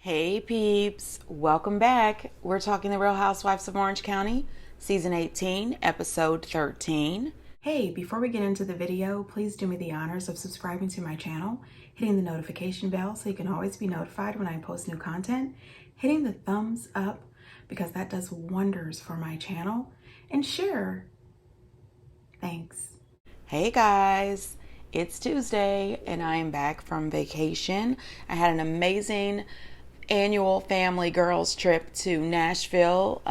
Hey peeps, welcome back. We're talking The Real Housewives of Orange County, Season 18, Episode 13. Hey, before we get into the video, please do me the honors of subscribing to my channel, hitting the notification bell so you can always be notified when I post new content, hitting the thumbs up because that does wonders for my channel, and share. Thanks. Hey guys, it's Tuesday and I am back from vacation. I had an amazing annual family girls trip to Nashville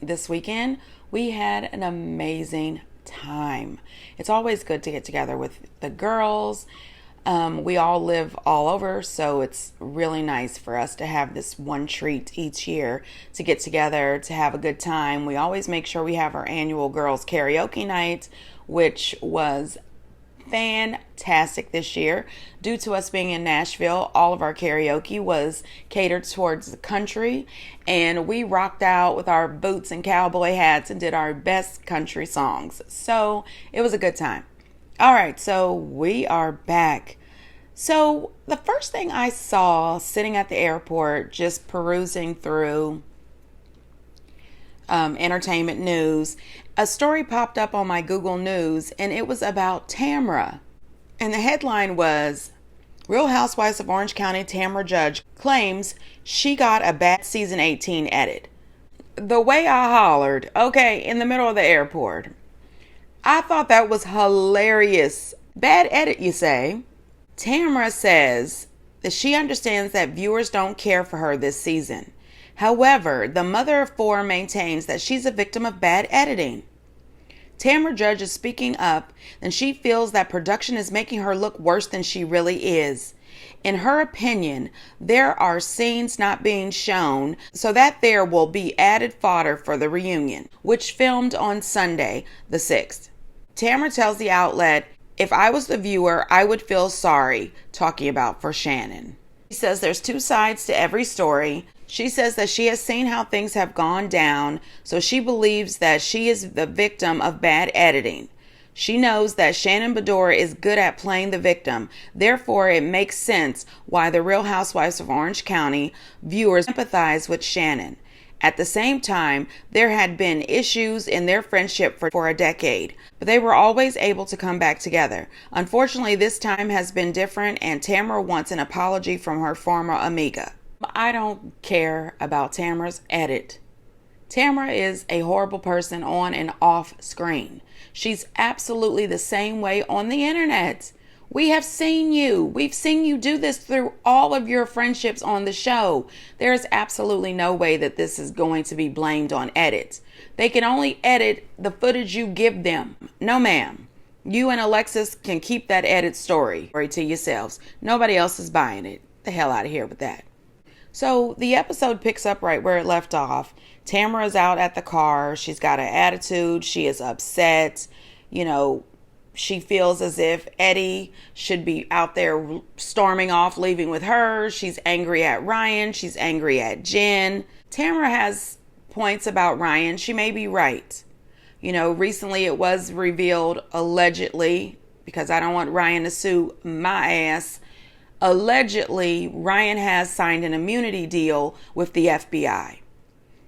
this weekend. We had an amazing time. It's always good to get together with the girls. We all live all over, so it's really nice for us to have this one treat each year to get together, to have a good time. We always make sure we have our annual girls karaoke night, which was fantastic this year. Due to us being in Nashville, all of our karaoke was catered towards the country, and we rocked out with our boots and cowboy hats and did our best country songs. So it was a good time. All right, so we are back. So the first thing I saw sitting at the airport, just perusing through entertainment news, a story popped up on my Google News, and it was about Tamra. And the headline was, Real Housewives of Orange County Tamra Judge claims she got a bad season 18 edit. The way I hollered, okay, in the middle of the airport, I thought that was hilarious. Bad edit, you say? Tamra says that she understands that viewers don't care for her this season. However, the mother of four maintains that she's a victim of bad editing. Tamra Judge is speaking up, and she feels that production is making her look worse than she really is. In her opinion, there are scenes not being shown so that there will be added fodder for the reunion, which filmed on Sunday, the 6th. Tamra tells the outlet, if I was the viewer, I would feel sorry, talking about for Shannon. She says there's two sides to every story. She says that she has seen how things have gone down, so she believes that she is the victim of bad editing. She knows that Shannon Bedore is good at playing the victim. Therefore, it makes sense why the Real Housewives of Orange County viewers empathize with Shannon. At the same time, there had been issues in their friendship for a decade, but they were always able to come back together. Unfortunately, this time has been different, and Tamra wants an apology from her former amiga. I don't care about Tamra's edit. Tamra is a horrible person on and off screen. She's absolutely the same way on the internet. We have seen you. We've seen you do this through all of your friendships on the show. There is absolutely no way that this is going to be blamed on edits. They can only edit the footage you give them. No, ma'am. You and Alexis can keep that edit story to yourselves. Nobody else is buying it. The hell out of here with that. So the episode picks up right where it left off. Tamra is out at the car. She's got an attitude. She is upset. She feels as if Eddie should be out there storming off, leaving with her. She's angry at Ryan. She's angry at Jen. Tamra has points about Ryan. She may be right. Recently it was revealed, allegedly, because I don't want Ryan to sue my ass. Allegedly, Ryan has signed an immunity deal with the FBI.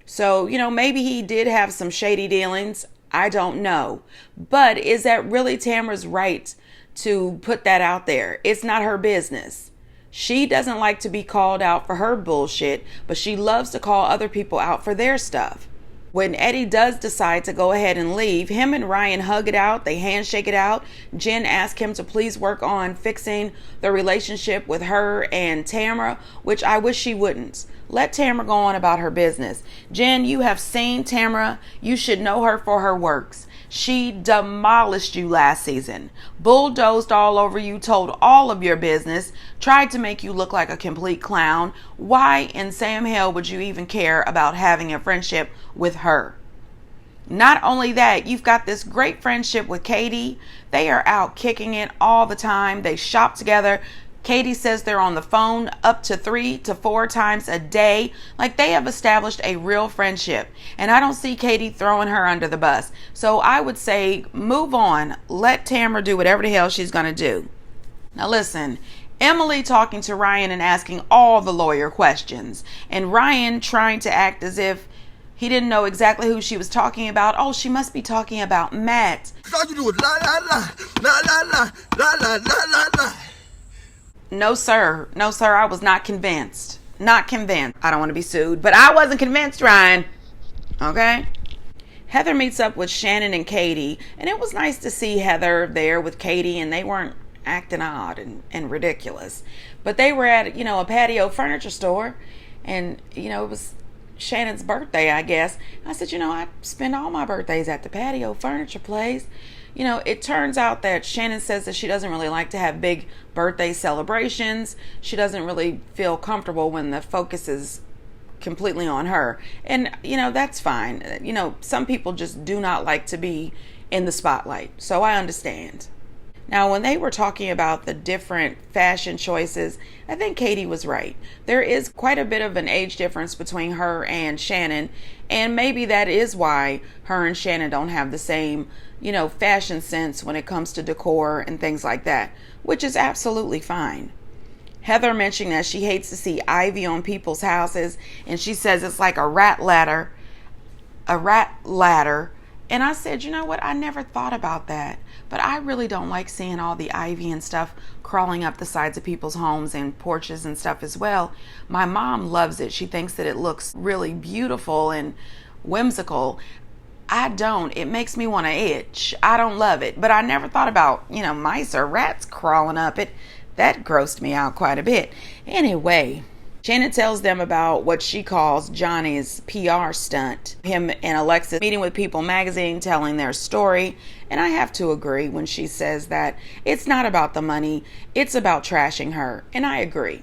So, maybe he did have some shady dealings. I don't know. But is that really Tamra's right to put that out there? It's not her business. She doesn't like to be called out for her bullshit, but she loves to call other people out for their stuff. When Eddie does decide to go ahead and leave, him and Ryan hug it out. They handshake it out. Jen asked him to please work on fixing the relationship with her and Tamra, which I wish she wouldn't. Let Tamra go on about her business. Jen, you have seen Tamra. You should know her for her works. She demolished you last season, bulldozed all over you, told all of your business, tried to make you look like a complete clown. Why in Sam hell would you even care about having a friendship with her? Not only that, you've got this great friendship with Katie. They are out kicking it all the time. They shop together. Katie says they're on the phone up to 3 to 4 times a day. Like, they have established a real friendship. And I don't see Katie throwing her under the bus. So I would say move on. Let Tamra do whatever the hell she's going to do. Now listen, Emily talking to Ryan and asking all the lawyer questions, and Ryan trying to act as if he didn't know exactly who she was talking about. Oh, she must be talking about Matt. All you do is la la la la la la la la la la. No, sir. No, sir. I was not convinced. Not convinced. I don't want to be sued, but I wasn't convinced, Ryan. Okay? Heather meets up with Shannon and Katie, and it was nice to see Heather there with Katie, and they weren't acting odd and ridiculous. But they were at, a patio furniture store, and, it was Shannon's birthday, I guess. I said, I spend all my birthdays at the patio furniture place. It turns out that Shannon says that she doesn't really like to have big birthday celebrations. She doesn't really feel comfortable when the focus is completely on her. And, that's fine. Some people just do not like to be in the spotlight. So I understand. Now, when they were talking about the different fashion choices, I think Katie was right. There is quite a bit of an age difference between her and Shannon, and maybe that is why her and Shannon don't have the same, fashion sense when it comes to decor and things like that, which is absolutely fine. Heather mentioned that she hates to see ivy on people's houses, and she says it's like a rat ladder. And I said, you know what? I never thought about that. But I really don't like seeing all the ivy and stuff crawling up the sides of people's homes and porches and stuff as well. My mom loves it. She thinks that it looks really beautiful and whimsical. I don't. It makes me want to itch. I don't love it. But I never thought about, mice or rats crawling up it. That grossed me out quite a bit. Anyway, Shannon tells them about what she calls Johnny's PR stunt. Him and Alexis meeting with People magazine, telling their story. And I have to agree when she says that it's not about the money, it's about trashing her. And I agree.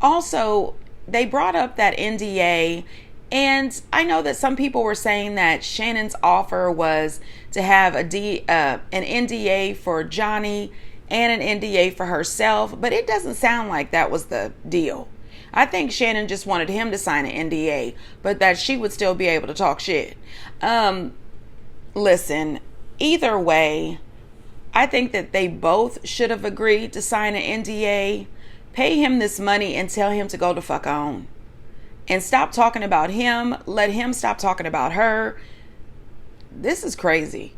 Also, they brought up that NDA. And I know that some people were saying that Shannon's offer was to have an NDA for Johnny and an NDA for herself. But it doesn't sound like that was the deal. I think Shannon just wanted him to sign an NDA, but that she would still be able to talk shit. Listen, either way, I think that they both should have agreed to sign an NDA, pay him this money and tell him to go the fuck on. And stop talking about him. Let him stop talking about her. This is crazy.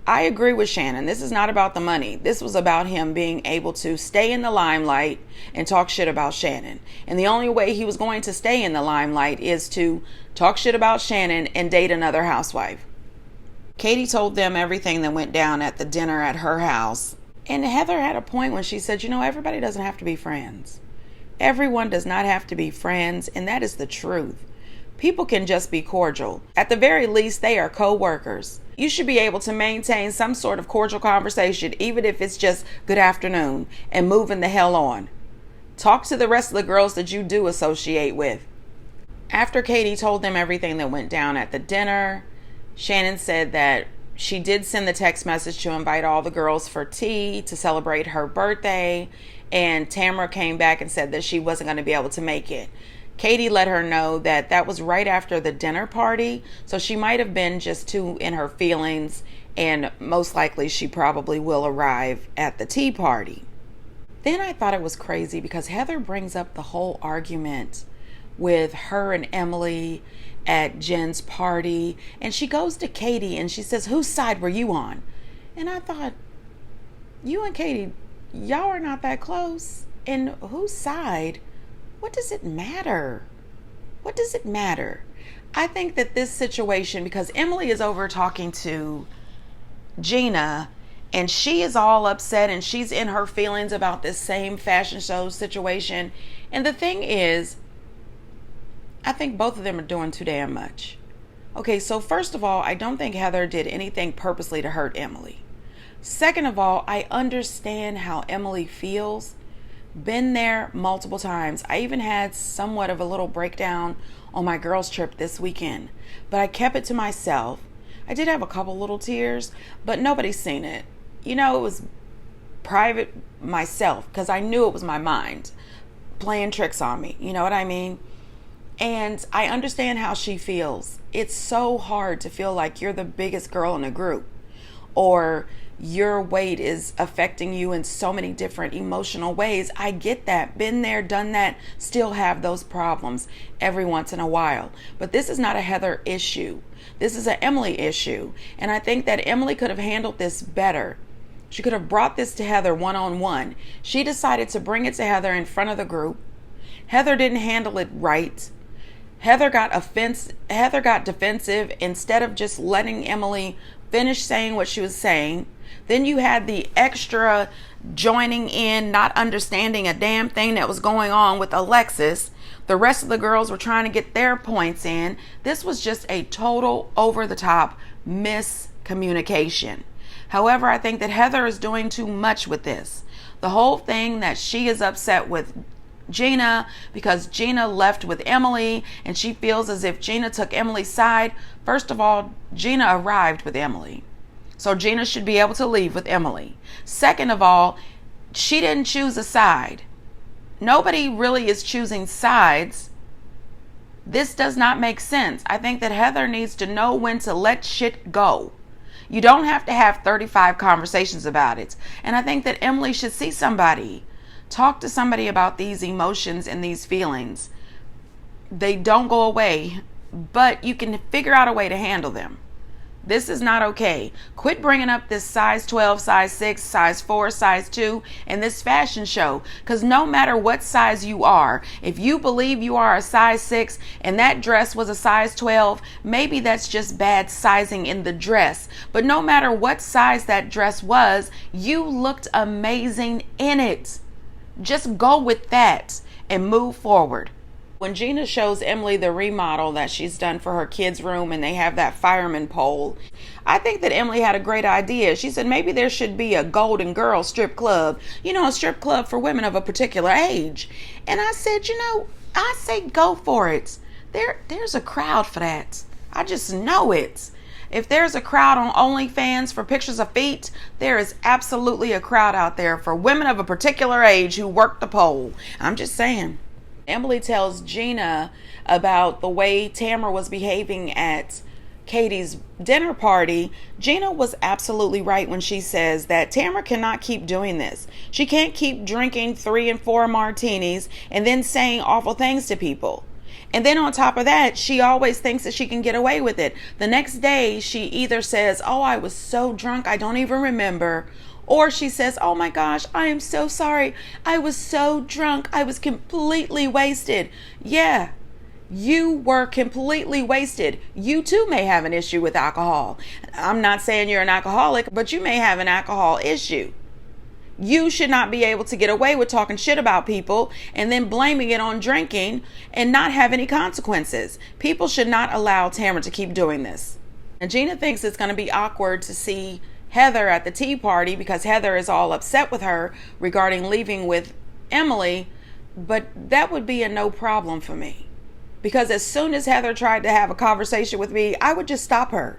I agree with Shannon. This is not about the money. This was about him being able to stay in the limelight and talk shit about Shannon. And the only way he was going to stay in the limelight is to talk shit about Shannon and date another housewife. Katie told them everything that went down at the dinner at her house. And Heather had a point when she said, everybody doesn't have to be friends. Everyone does not have to be friends, and that is the truth. People can just be cordial. At the very least, they are co-workers. You should be able to maintain some sort of cordial conversation, even if it's just good afternoon, and moving the hell on. Talk to the rest of the girls that you do associate with. After Katie told them everything that went down at the dinner, Shannon said that she did send the text message to invite all the girls for tea to celebrate her birthday, and Tamara came back and said that she wasn't going to be able to make it. Katie let her know that that was right after the dinner party, so she might have been just too in her feelings, and most likely she probably will arrive at the tea party. Then I thought it was crazy because Heather brings up the whole argument with her and Emily at Jen's party, and she goes to Katie and she says, whose side were you on? And I thought, you and Katie, y'all are not that close. And whose side? What does it matter? What does it matter? I think that this situation, because Emily is over talking to Gina and she is all upset and she's in her feelings about this same fashion show situation. And the thing is, I think both of them are doing too damn much. Okay, so first of all, I don't think Heather did anything purposely to hurt Emily. Second of all, I understand how Emily feels. Been there multiple times. I even had somewhat of a little breakdown on my girls' trip this weekend, but I kept it to myself. I did have a couple little tears, but nobody's seen it. It was private myself because I knew it was my mind playing tricks on me. You know what I mean? And I understand how she feels. It's so hard to feel like you're the biggest girl in a group, or your weight is affecting you in so many different emotional ways. I get that. Been there, done that, still have those problems every once in a while. But this is not a Heather issue. This is an Emily issue. And I think that Emily could have handled this better. She could have brought this to Heather one-on-one. She decided to bring it to Heather in front of the group. Heather didn't handle it right. Heather got defensive instead of just letting Emily finish saying what she was saying. Then you had the extra joining in, not understanding a damn thing that was going on with Alexis. The rest of the girls were trying to get their points in. This was just a total over-the-top miscommunication. However, I think that Heather is doing too much with this. The whole thing that she is upset with Gina because Gina left with Emily and she feels as if Gina took Emily's side. First of all, Gina arrived with Emily, so Gina should be able to leave with Emily. Second of all, she didn't choose a side. Nobody really is choosing sides. This does not make sense. I think that Heather needs to know when to let shit go. You don't have to have 35 conversations about it. And I think that Emily should see somebody. Talk to somebody about these emotions and these feelings. They don't go away, but you can figure out a way to handle them. This is not okay. Quit bringing up this size 12, size 6, size 4, size 2 in this fashion show. Because no matter what size you are, if you believe you are a size 6 and that dress was a size 12, maybe that's just bad sizing in the dress. But no matter what size that dress was, you looked amazing in it. Just go with that and move forward. When Gina shows Emily the remodel that she's done for her kids' room and they have that fireman pole, I think that Emily had a great idea. She said maybe there should be a Golden Girl strip club, a strip club for women of a particular age. And I said, I say go for it. There's a crowd for that. I just know it. If there's a crowd on OnlyFans for pictures of feet, there is absolutely a crowd out there for women of a particular age who work the pole. I'm just saying. Emily tells Gina about the way Tamara was behaving at Katie's dinner party. Gina was absolutely right when she says that Tamara cannot keep doing this. She can't keep drinking 3 and 4 martinis and then saying awful things to people. And then on top of that, she always thinks that she can get away with it. The next day, she either says, oh, I was so drunk, I don't even remember. Or she says, oh my gosh, I am so sorry. I was so drunk. I was completely wasted. Yeah, you were completely wasted. You too may have an issue with alcohol. I'm not saying you're an alcoholic, but you may have an alcohol issue. You should not be able to get away with talking shit about people and then blaming it on drinking and not have any consequences. People should not allow Tamara to keep doing this. And Gina thinks it's going to be awkward to see Heather at the tea party because Heather is all upset with her regarding leaving with Emily, but that would be a no problem for me. Because as soon as Heather tried to have a conversation with me, I would just stop her.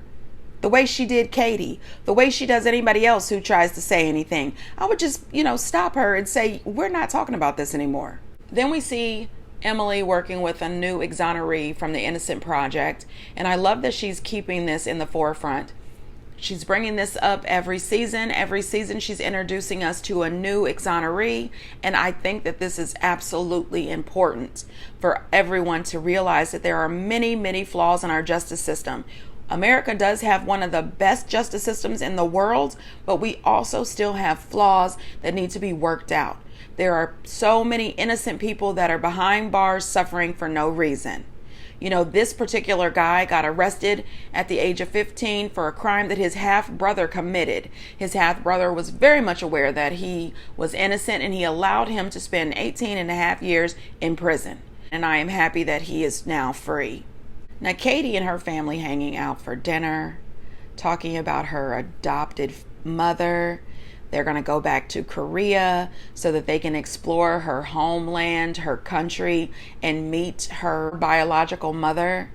The way she did Katie, the way she does anybody else who tries to say anything. I would just, stop her and say, we're not talking about this anymore. Then we see Emily working with a new exoneree from the Innocent Project, and I love that she's keeping this in the forefront. She's bringing this up every season. Every season she's introducing us to a new exoneree, and I think that this is absolutely important for everyone to realize that there are many, many flaws in our justice system. America does have one of the best justice systems in the world, but we also still have flaws that need to be worked out. There are so many innocent people that are behind bars suffering for no reason. This particular guy got arrested at the age of 15 for a crime that his half-brother committed. His half-brother was very much aware that he was innocent, and he allowed him to spend 18 and a half years in prison. And I am happy that he is now free. Now, Katie and her family hanging out for dinner, talking about her adopted mother. They're going to go back to Korea so that they can explore her homeland, her country, and meet her biological mother.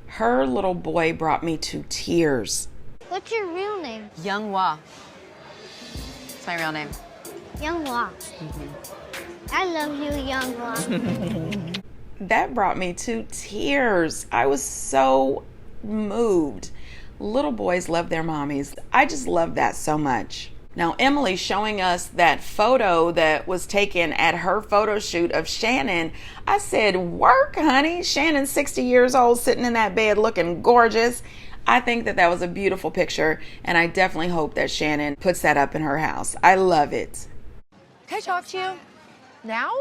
Her little boy brought me to tears. What's your real name? Younghwa. It's my real name. Younghwa. Mm-hmm. I love you, Younghwa. That brought me to tears. I was so moved. Little boys love their mommies. I just love that so much. Now, Emily showing us that photo that was taken at her photo shoot of Shannon. I said, work, honey. Shannon's 60 years old, sitting in that bed looking gorgeous. I think that was a beautiful picture, and I definitely hope that Shannon puts that up in her house. I love it. Can I talk to you? Now?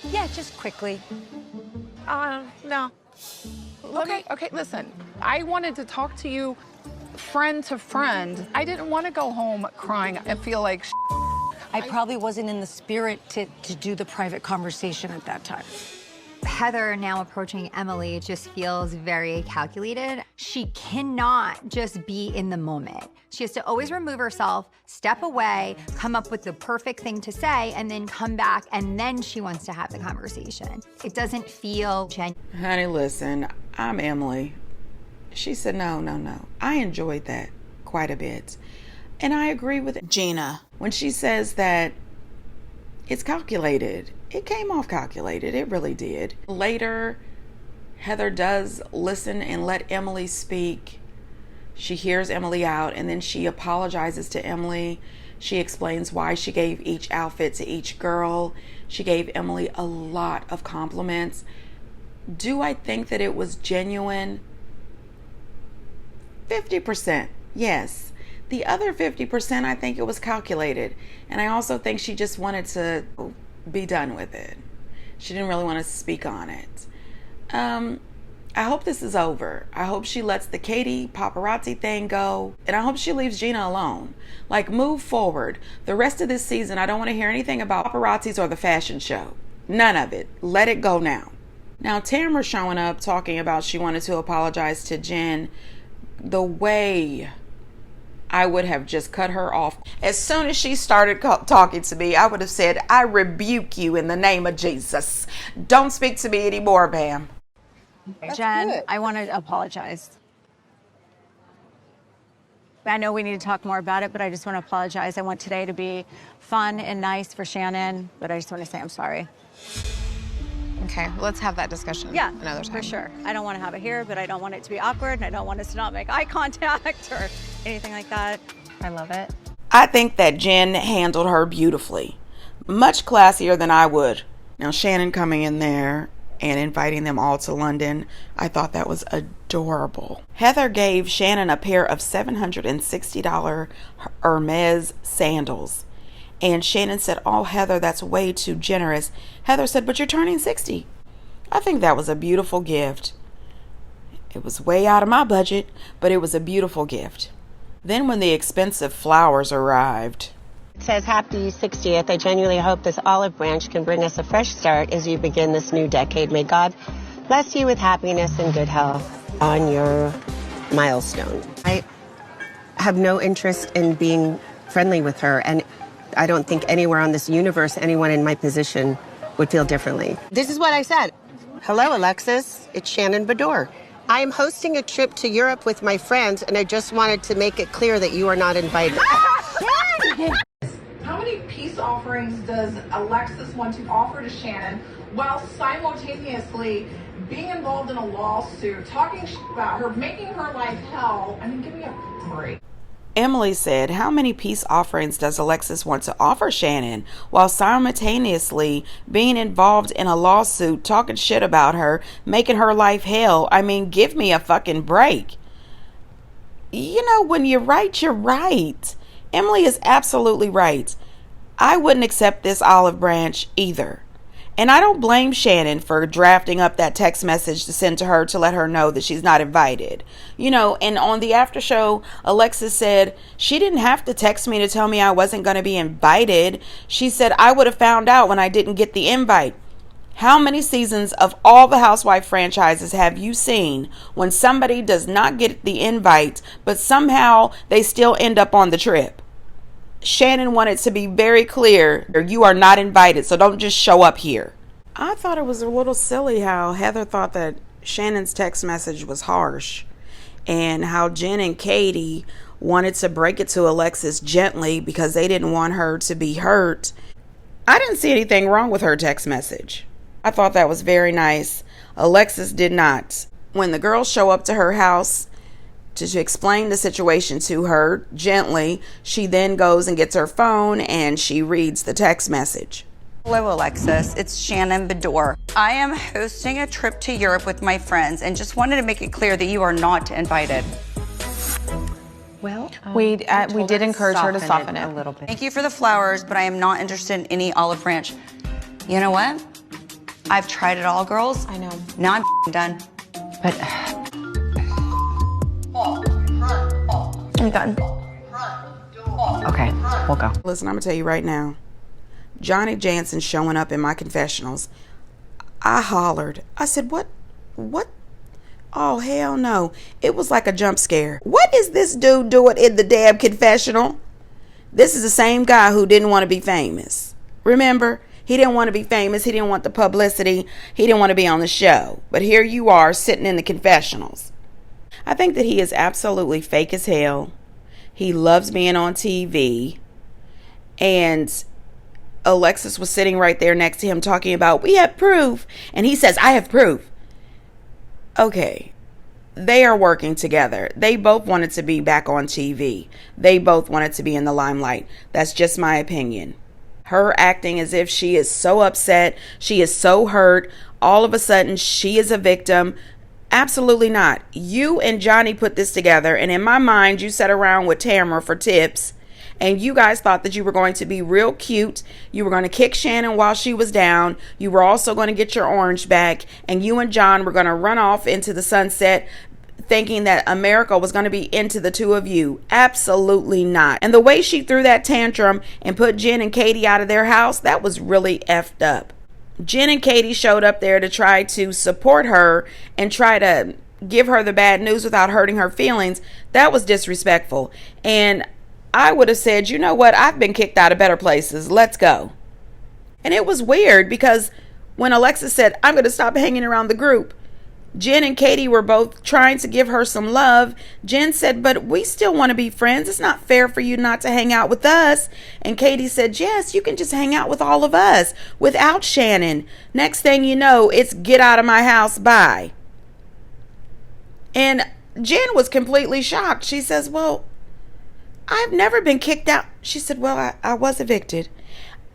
Yeah, just quickly. No. Okay, listen. I wanted to talk to you friend to friend. I didn't want to go home crying and feel like I probably wasn't in the spirit to do the private conversation at that time. Heather now approaching Emily just feels very calculated. She cannot just be in the moment. She has to always remove herself, step away, come up with the perfect thing to say, and then come back, and then she wants to have the conversation. It doesn't feel genuine. Honey, listen, I'm Emily. She said, no. I enjoyed that quite a bit. And I agree with Gina when she says that it's calculated. It came off calculated. It really did. Later, Heather does listen and let Emily speak. She hears Emily out, and then she apologizes to Emily. She explains why she gave each outfit to each girl. She gave Emily a lot of compliments. Do I think that it was genuine? 50%, yes. The other 50%, I think it was calculated. And I also think she just wanted to be done with it. She didn't really want to speak on it. I hope this is over. I hope she lets the Katie paparazzi thing go. And I hope she leaves Gina alone. Like, move forward. The rest of this season, I don't want to hear anything about paparazzis or the fashion show. None of it. Let it go now. Now, Tamra showing up talking about she wanted to apologize to Jen. The way I would have just cut her off. As soon as she started talking to me, I would have said, I rebuke you in the name of Jesus. Don't speak to me anymore, Bam. Jen, good. I want to apologize. I know we need to talk more about it, but I just want to apologize. I want today to be fun and nice for Shannon, but I just want to say I'm sorry. Okay, let's have that discussion another time. For sure. I don't want to have it here, but I don't want it to be awkward, and I don't want us to not make eye contact or anything like that. I love it. I think that Jen handled her beautifully. Much classier than I would. Now, Shannon coming in there and inviting them all to London, I thought that was adorable. Heather gave Shannon a pair of $760 Hermes sandals. And Shannon said, oh, Heather, that's way too generous. Heather said, but you're turning 60. I think that was a beautiful gift. It was way out of my budget, but it was a beautiful gift. Then when the expensive flowers arrived. It says, happy 60th. I genuinely hope this olive branch can bring us a fresh start as you begin this new decade. May God bless you with happiness and good health on your milestone. I have no interest in being friendly with her, and I don't think anywhere on this universe anyone in my position would feel differently. This is what I said. Hello, Alexis. It's Shannon Bador. I am hosting a trip to Europe with my friends, and I just wanted to make it clear that you are not invited. How many peace offerings does Alexis want to offer to Shannon while simultaneously being involved in a lawsuit, talking about her, making her life hell? I mean, give me a break. Emily said, how many peace offerings does Alexis want to offer Shannon while simultaneously being involved in a lawsuit, talking shit about her, making her life hell? I mean, give me a fucking break. You know, when you're right, you're right. Emily is absolutely right. I wouldn't accept this olive branch either. And I don't blame Shannon for drafting up that text message to send to her to let her know that she's not invited. You know, and on the after show, Alexis said she didn't have to text me to tell me I wasn't going to be invited. She said I would have found out when I didn't get the invite. How many seasons of all the Housewife franchises have you seen when somebody does not get the invite, but somehow they still end up on the trip? Shannon wanted to be very clear, you are not invited, so don't just show up here. I thought it was a little silly how Heather thought that Shannon's text message was harsh, and how Jen and Katie wanted to break it to Alexis gently because they didn't want her to be hurt. I didn't see anything wrong with her text message. I thought that was very nice. Alexis did not. When the girls show up to her house to explain the situation to her gently. She then goes and gets her phone and she reads the text message. Hello, Alexis. It's Shannon Bedore. I am hosting a trip to Europe with my friends and just wanted to make it clear that you are not invited. Well, we did encourage her to soften it a little bit. Thank you for the flowers, but I am not interested in any olive branch. You know what? I've tried it all, girls. I know. Now I'm done. But I'm done. Okay, we'll go. Listen, I'm gonna tell you right now, Johnny Jansen showing up in my confessionals, I hollered. I said, what? Oh, hell no. It was like a jump scare. What is this dude doing in the damn confessional? This is the same guy who didn't want to be famous. Remember? He didn't want to be famous. He didn't want the publicity. He didn't want to be on the show. But here you are sitting in the confessionals. I think that he is absolutely fake as hell. He loves being on TV. And Alexis was sitting right there next to him talking about, we have proof. And he says, I have proof. Okay. They are working together. They both wanted to be back on TV. They both wanted to be in the limelight. That's just my opinion. Her acting as if she is so upset. She is so hurt. All of a sudden, she is a victim. Absolutely not. You and Johnny put this together. And in my mind, you sat around with Tamara for tips. And you guys thought that you were going to be real cute. You were going to kick Shannon while she was down. You were also going to get your orange back. And you and John were going to run off into the sunset thinking that America was going to be into the two of you. Absolutely not. And the way she threw that tantrum and put Jen and Katie out of their house, that was really effed up. Jen and Katie showed up there to try to support her and try to give her the bad news without hurting her feelings. That was disrespectful. And I would have said, you know what? I've been kicked out of better places. Let's go. And it was weird because when Alexis said, I'm going to stop hanging around the group, Jen and Katie were both trying to give her some love. Jen said, but we still want to be friends. It's not fair for you not to hang out with us. And Katie said, yes, you can just hang out with all of us without Shannon. Next thing you know, it's get out of my house, bye. And Jen was completely shocked. She says, well, I've never been kicked out. She said, well, I was evicted.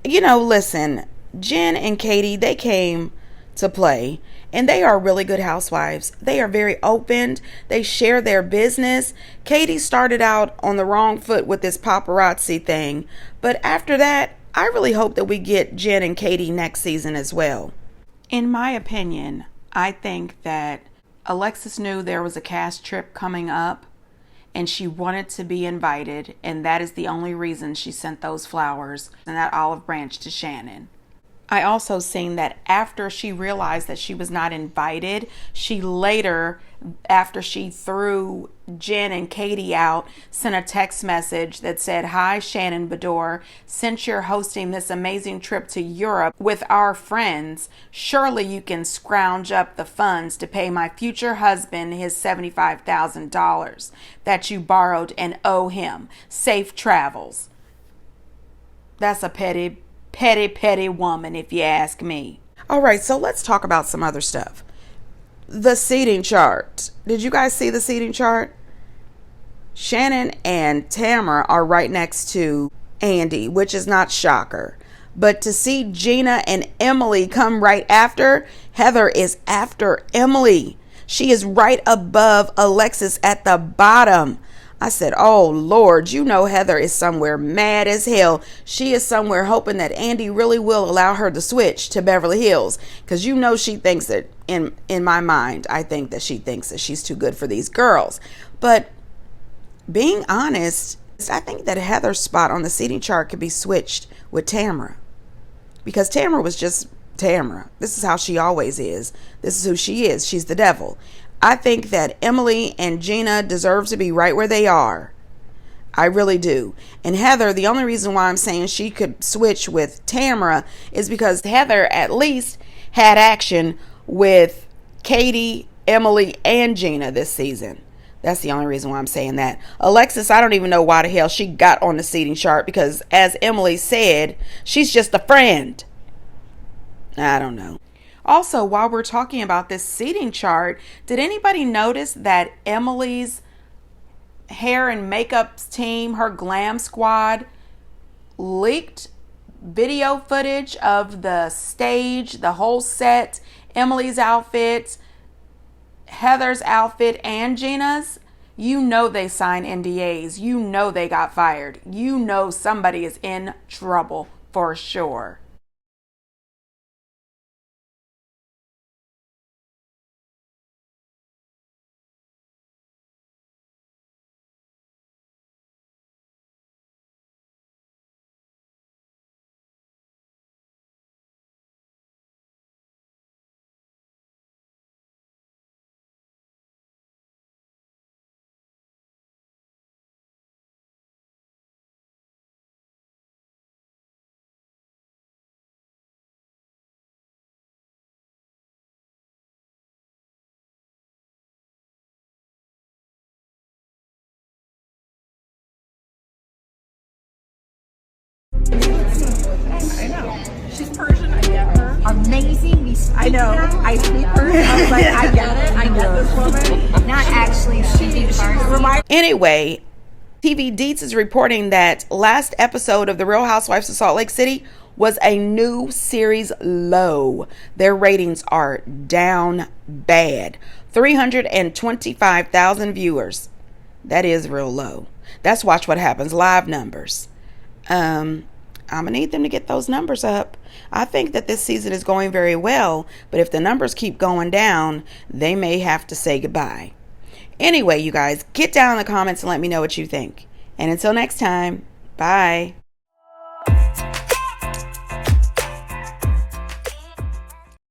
You know, listen, Jen and Katie, they came to play. And they are really good housewives. They are very open. They share their business. Katie started out on the wrong foot with this paparazzi thing. But after that, I really hope that we get Jen and Katie next season as well. In my opinion, I think that Alexis knew there was a cast trip coming up and she wanted to be invited. And that is the only reason she sent those flowers and that olive branch to Shannon. I also seen that after she realized that she was not invited, she later, after she threw Jen and Katie out, sent a text message that said, hi, Shannon Bedore, since you're hosting this amazing trip to Europe with our friends, surely you can scrounge up the funds to pay my future husband his $75,000 that you borrowed and owe him. Safe travels. That's a petty woman, if you ask me. All right, so let's talk about some other stuff. The seating chart. Did you guys see the seating chart? Shannon and Tamara are right next to Andy, which is not shocker. But to see Gina and Emily come right after, Heather is after Emily. She is right above Alexis at the bottom. I said, oh, Lord, you know Heather is somewhere mad as hell. She is somewhere hoping that Andy really will allow her to switch to Beverly Hills. Because you know she thinks that, in my mind, I think that she thinks that she's too good for these girls. But being honest, I think that Heather's spot on the seating chart could be switched with Tamara. Because Tamara was just Tamara. This is how she always is. This is who she is. She's the devil. I think that Emily and Gina deserve to be right where they are. I really do. And Heather, the only reason why I'm saying she could switch with Tamara is because Heather at least had action with Katie, Emily, and Gina this season. That's the only reason why I'm saying that. Alexis, I don't even know why the hell she got on the seating chart because, as Emily said, she's just a friend. I don't know. Also, while we're talking about this seating chart, did anybody notice that Emily's hair and makeup team, her glam squad, leaked video footage of the stage, the whole set, Emily's outfit, Heather's outfit, and Gina's, you know they signed NDAs. You know they got fired. You know somebody is in trouble for sure. I know. She's Persian, I get her. Amazing. I know. I speak Persian. I was like, I get it. I get this woman. Not actually speaking Persian. Anyway, TV Deets is reporting that last episode of The Real Housewives of Salt Lake City was a new series low. Their ratings are down bad. 325,000 viewers. That is real low. That's Watch What Happens live numbers. I'm gonna need them to get those numbers up. I think that this season is going very well, but if the numbers keep going down, they may have to say goodbye. Anyway, you guys, get down in the comments and let me know what you think. And until next time, bye.